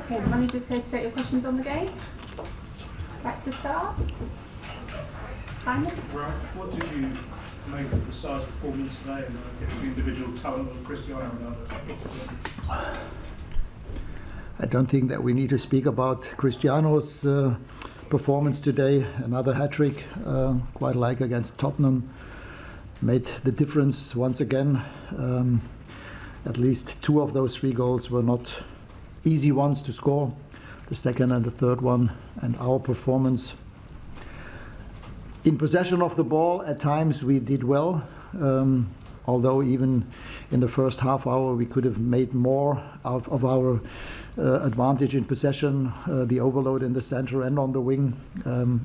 Okay, the manager's here to take your questions on the game. Back to start. Simon? Right, what did you make of the side's performance today and the individual talent of Cristiano Ronaldo? I don't think that we need to speak about Cristianos' performance today. Another hat-trick, quite like against Tottenham. Made the difference once again. At least 2 of those 3 goals were not easy ones to score. The second and the third one. And our performance in possession of the ball, at times we did well. Although even in the first half hour we could have made more out of our advantage in possession, the overload in the center and on the wing.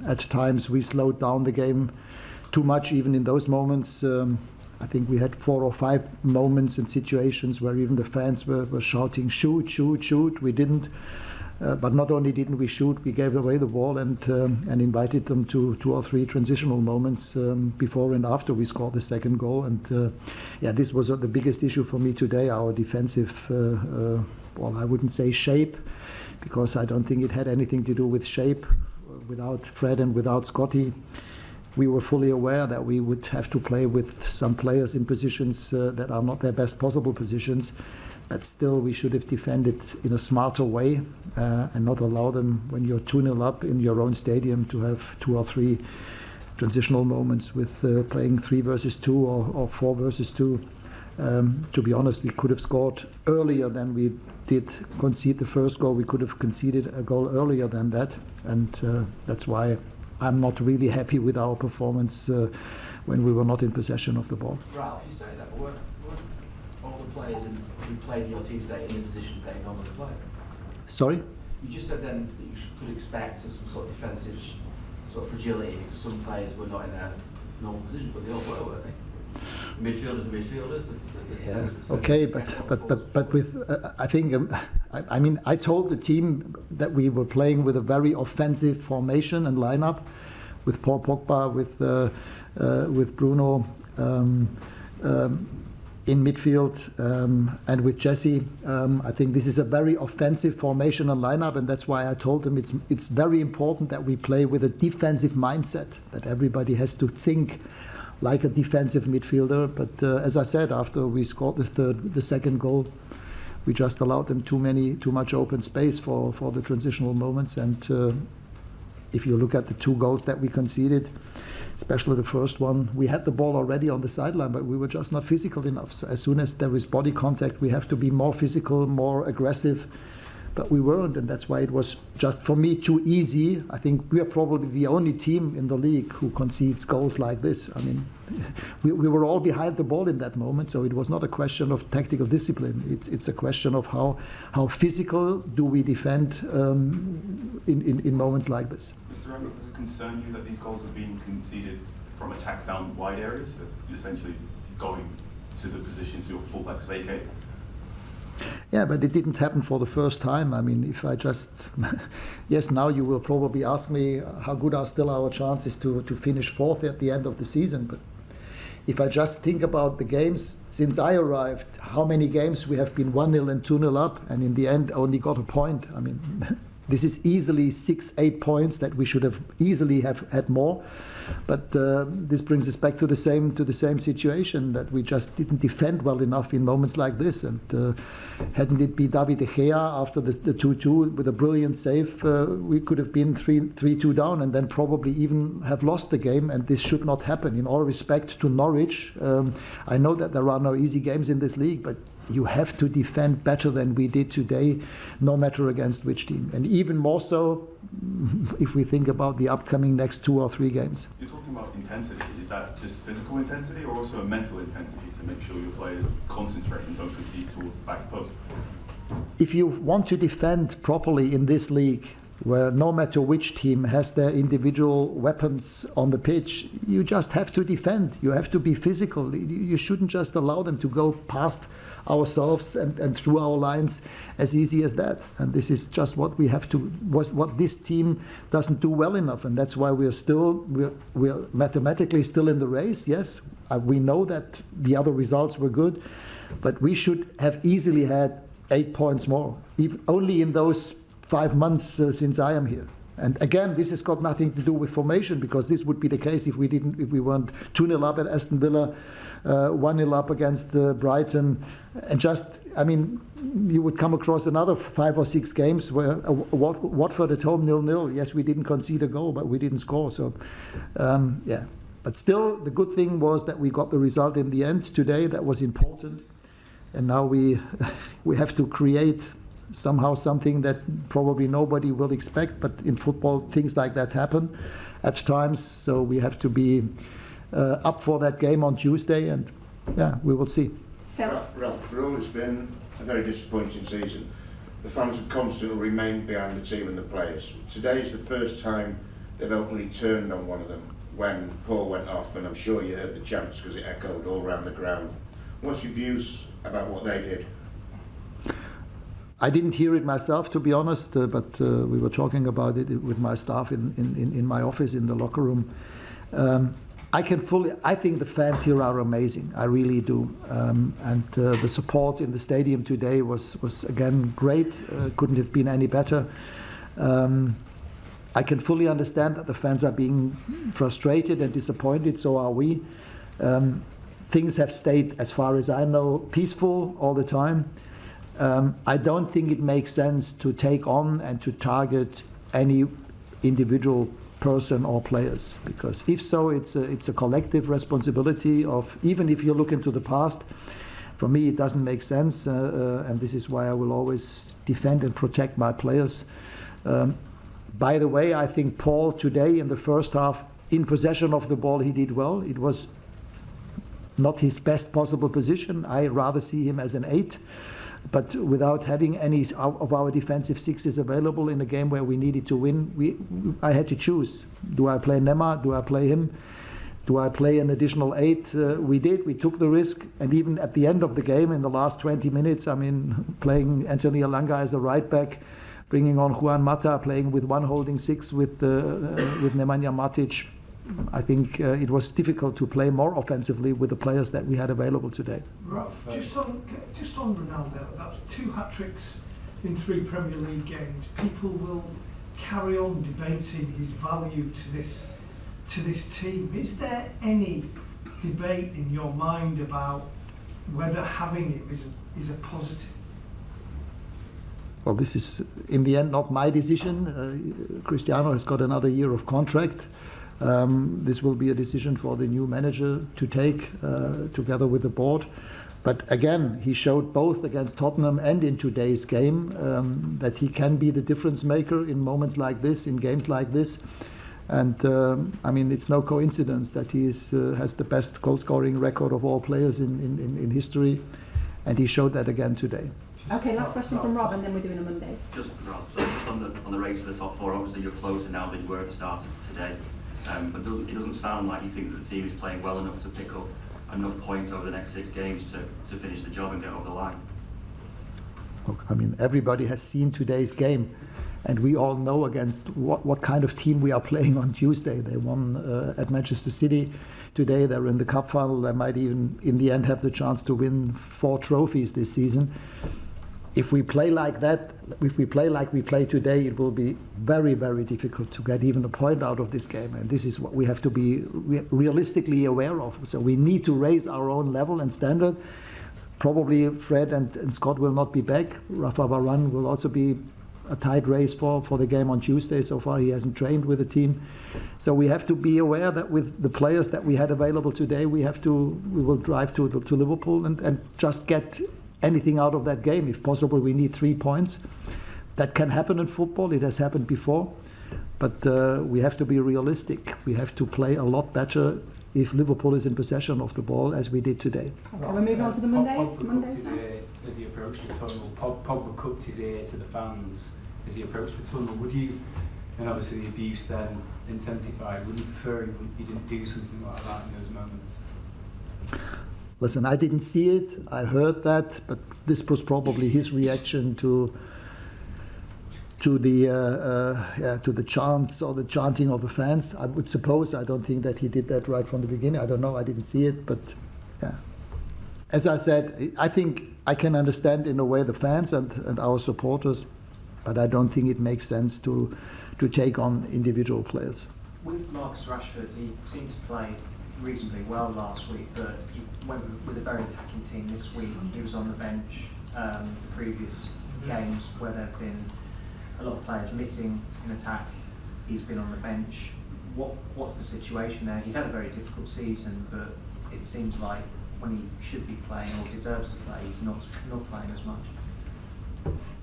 At times we slowed down the game too much even in those moments. I think we had 4 or 5 moments and situations where even the fans were shouting, shoot, shoot, shoot. We didn't. But not only didn't we shoot, we gave away the ball and invited them to 2 or 3 transitional moments before and after we scored the second goal. And this was the biggest issue for me today, our defensive, I wouldn't say shape, because I don't think it had anything to do with shape. Without Fred and without Scotty, we were fully aware that we would have to play with some players in positions that are not their best possible positions. But still, we should have defended in a smarter way and not allow them, when you're 2-0 up in your own stadium, to have 2 or 3 transitional moments with playing 3 versus 2 or 4 versus 2. To be honest, we could have scored earlier than we did concede the first goal. We could have conceded a goal earlier than that. And that's why I'm not really happy with our performance when we were not in possession of the ball. Ralph, you say that, but weren't all the players who played in your team today in the position they normally play? Sorry? You just said then that you could expect some sort of defensive sort of fragility because some players were not in their normal position, but they all were, weren't they? Midfielders. Yeah. Okay, but with I think I told the team that we were playing with a very offensive formation and lineup, with Paul Pogba, with Bruno in midfield, and with Jesse. I think this is a very offensive formation and lineup, and that's why I told them it's very important that we play with a defensive mindset, that everybody has to think like a defensive midfielder. But as I said, after we scored the second goal, we just allowed them too much open space for the transitional moments. And if you look at the 2 goals that we conceded, especially the first one, we had the ball already on the sideline, but we were just not physical enough. So as soon as there is body contact, we have to be more physical, more aggressive. But we weren't, and that's why it was just, for me, too easy. I think we are probably the only team in the league who concedes goals like this. I mean, we were all behind the ball in that moment, so it was not a question of tactical discipline. It's a question of how physical do we defend in moments like this. Mr. Rangnick, does it concern you that these goals have been conceded from attacks down wide areas, essentially going to the positions your fullbacks vacate? Yeah, but it didn't happen for the first time. I mean, if I just... Yes, now you will probably ask me how good are still our chances to finish 4th at the end of the season. But if I just think about the games since I arrived, how many games we have been 1-0 and 2-0 up, and in the end only got a point. I mean, this is easily 6-8 points that we should have easily have had more. But this brings us back to the same situation, that we just didn't defend well enough in moments like this. And hadn't it been David De Gea after the 2-2 with a brilliant save, we could have been 3-2 down and then probably even have lost the game. And this should not happen. In all respect to Norwich, I know that there are no easy games in this league, but you have to defend better than we did today, no matter against which team. And even more so if we think about the upcoming next 2 or 3 games. You're talking about intensity. Is that just physical intensity or also a mental intensity to make sure your players concentrate and don't concede towards the back post? If you want to defend properly in this league, where no matter which team has their individual weapons on the pitch, you just have to defend. You have to be physical. You shouldn't just allow them to go past ourselves and through our lines as easy as that. And this is just what we have to, what this team doesn't do well enough. And that's why we're mathematically still in the race. Yes, we know that the other results were good, but we should have easily had 8 points more. Even only in those 5 months since I am here. And again, this has got nothing to do with formation, because this would be the case if we weren't 2-0 up at Aston Villa, 1-0 up against Brighton, and you would come across another 5 or 6 games where Watford at home 0-0. Yes, we didn't concede a goal, but we didn't score. So, yeah. But still, the good thing was that we got the result in the end today. That was important. And now we have to create somehow something that probably nobody will expect. But in football, things like that happen at times. So we have to be up for that game on Tuesday. And yeah, we will see. Ralph, for all it's been a very disappointing season, the fans have constantly remained behind the team and the players. Today is the first time they've openly turned on one of them when Paul went off, and I'm sure you heard the chants because it echoed all around the ground. What's your views about what they did? I didn't hear it myself, to be honest, but we were talking about it with my staff in my office, in the locker room. I think the fans here are amazing. I really do. And the support in the stadium today was again great. Couldn't have been any better. I can fully understand that the fans are being frustrated and disappointed, so are we. Things have stayed, as far as I know, peaceful all the time. I don't think it makes sense to take on and to target any individual person or players, because if so, it's a collective responsibility of, even if you look into the past, for me it doesn't make sense, and this is why I will always defend and protect my players. By the way, I think Paul today in the first half, in possession of the ball, he did well. It was not his best possible position. I rather see him as an 8. But without having any of our defensive 6s available in a game where we needed to win, I had to choose. Do I play Nema? Do I play him? Do I play an additional 8? We did. We took the risk. And even at the end of the game, in the last 20 minutes, playing Anthony Elanga as a right back, bringing on Juan Mata, playing with one holding 6 with Nemanja Matic. I think it was difficult to play more offensively with the players that we had available today. Ralph, just on Ronaldo, that's 2 hat-tricks in 3 Premier League games. People will carry on debating his value to this team. Is there any debate in your mind about whether having him is a positive? Well, this is, in the end, not my decision. Cristiano has got another year of contract. This will be a decision for the new manager to take together with the board. But again, he showed both against Tottenham and in today's game that he can be the difference maker in moments like this, in games like this. And it's no coincidence that he has the best goal-scoring record of all players in history, and he showed that again today. Okay, last question from Rob, and then we're doing a Mondays. Just on the race for the top 4, obviously you're closer now than you were at the start of today. But it doesn't sound like you think that the team is playing well enough to pick up enough points over the next 6 games to finish the job and get over the line. Look, everybody has seen today's game, and we all know against what kind of team we are playing on Tuesday. They won at Manchester City today. They're in the cup final. They might even, in the end, have the chance to win 4 trophies this season. If we play like that, if we play like we play today, it will be very, very difficult to get even a point out of this game. And this is what we have to be realistically aware of. So we need to raise our own level and standard. Probably Fred and Scott will not be back. Rafa Varane will also be a tight race for the game on Tuesday. So far, he hasn't trained with the team. So we have to be aware that with the players that we had available today, we will drive to Liverpool and just get anything out of that game. If possible, we need 3 points. That can happen in football. It has happened before. But we have to be realistic. We have to play a lot better if Liverpool is in possession of the ball, as we did today. Okay, we're moving on to the Mondays. Mondays as he approached the tunnel. Pogba cupped his ear to the fans as he approached the tunnel. Would you, and obviously the abuse then intensified, would you prefer he didn't do something like that in those moments? Listen, I didn't see it. I heard that, but this was probably his reaction to the chants or the chanting of the fans. I would suppose. I don't think that he did that right from the beginning. I don't know. I didn't see it, but yeah. As I said, I think I can understand in a way the fans and our supporters. but I don't think it makes sense to take on individual players. With Marcus Rashford, he seemed to play reasonably well last week, but he went with a very attacking team this week. He was on the bench the previous games where there have been a lot of players missing in attack. He's been on the bench. What's the situation there? He's had a very difficult season, but it seems like when he should be playing or deserves to play, he's not playing as much.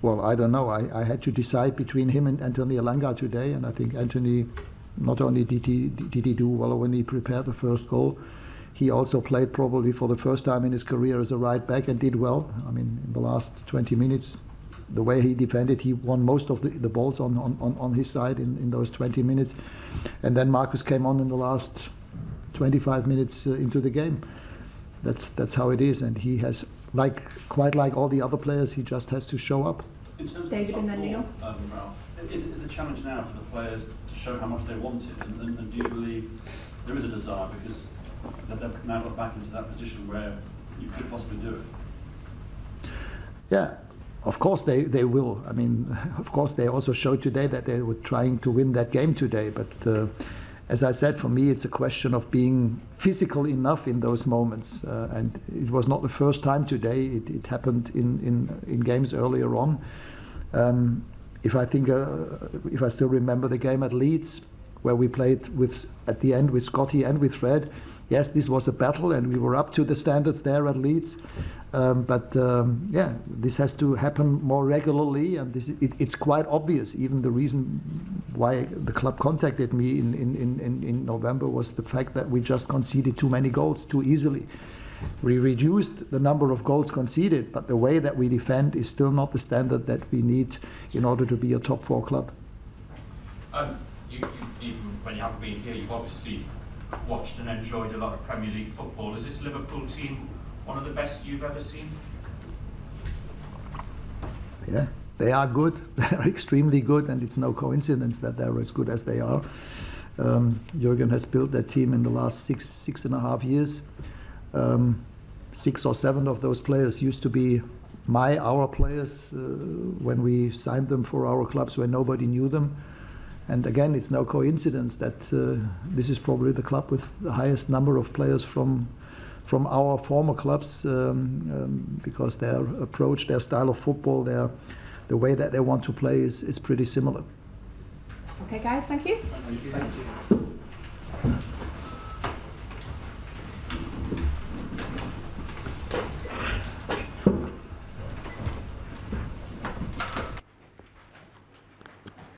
Well, I don't know. I had to decide between him and Anthony Elanga today, and I think Anthony, not only did he do well when he prepared the first goal, he also played probably for the first time in his career as a right back and did well. I mean, in the last 20 minutes, the way he defended, he won most of the balls on his side in those 20 minutes. And then Marcus came on in the last 25 minutes into the game. That's how it is, and he has, quite like all the other players, he just has to show up. In terms David of and the then Neil. top four, Ralph, is the challenge now for the players to show how much they want it, and do you believe there is a desire because they've now got back into that position where you could possibly do it? Yeah, of course they will. I mean, of course they also showed today that they were trying to win that game today, but as I said, for me it's a question of being physical enough in those moments, and it was not the first time today. It happened in games earlier on. If I still remember the game at Leeds, where we played at the end with Scotty and with Fred. Yes, this was a battle, and we were up to the standards there at Leeds. But this has to happen more regularly, and it's quite obvious. Even the reason why the club contacted me in November was the fact that we just conceded too many goals too easily. We reduced the number of goals conceded, but the way that we defend is still not the standard that we need in order to be a top 4 club. You even when you haven't been here, you've obviously watched and enjoyed a lot of Premier League football. Is this Liverpool team one of the best you've ever seen? Yeah, they are good. They are extremely good, and it's no coincidence that they're as good as they are. Jürgen has built that team in the last six and a half years. 6 or 7 of those players used to be our players when we signed them for our clubs when nobody knew them. And again, it's no coincidence that this is probably the club with the highest number of players from our former clubs, because their approach, their style of football, the way that they want to play is pretty similar. Okay, guys, thank you. Thank you.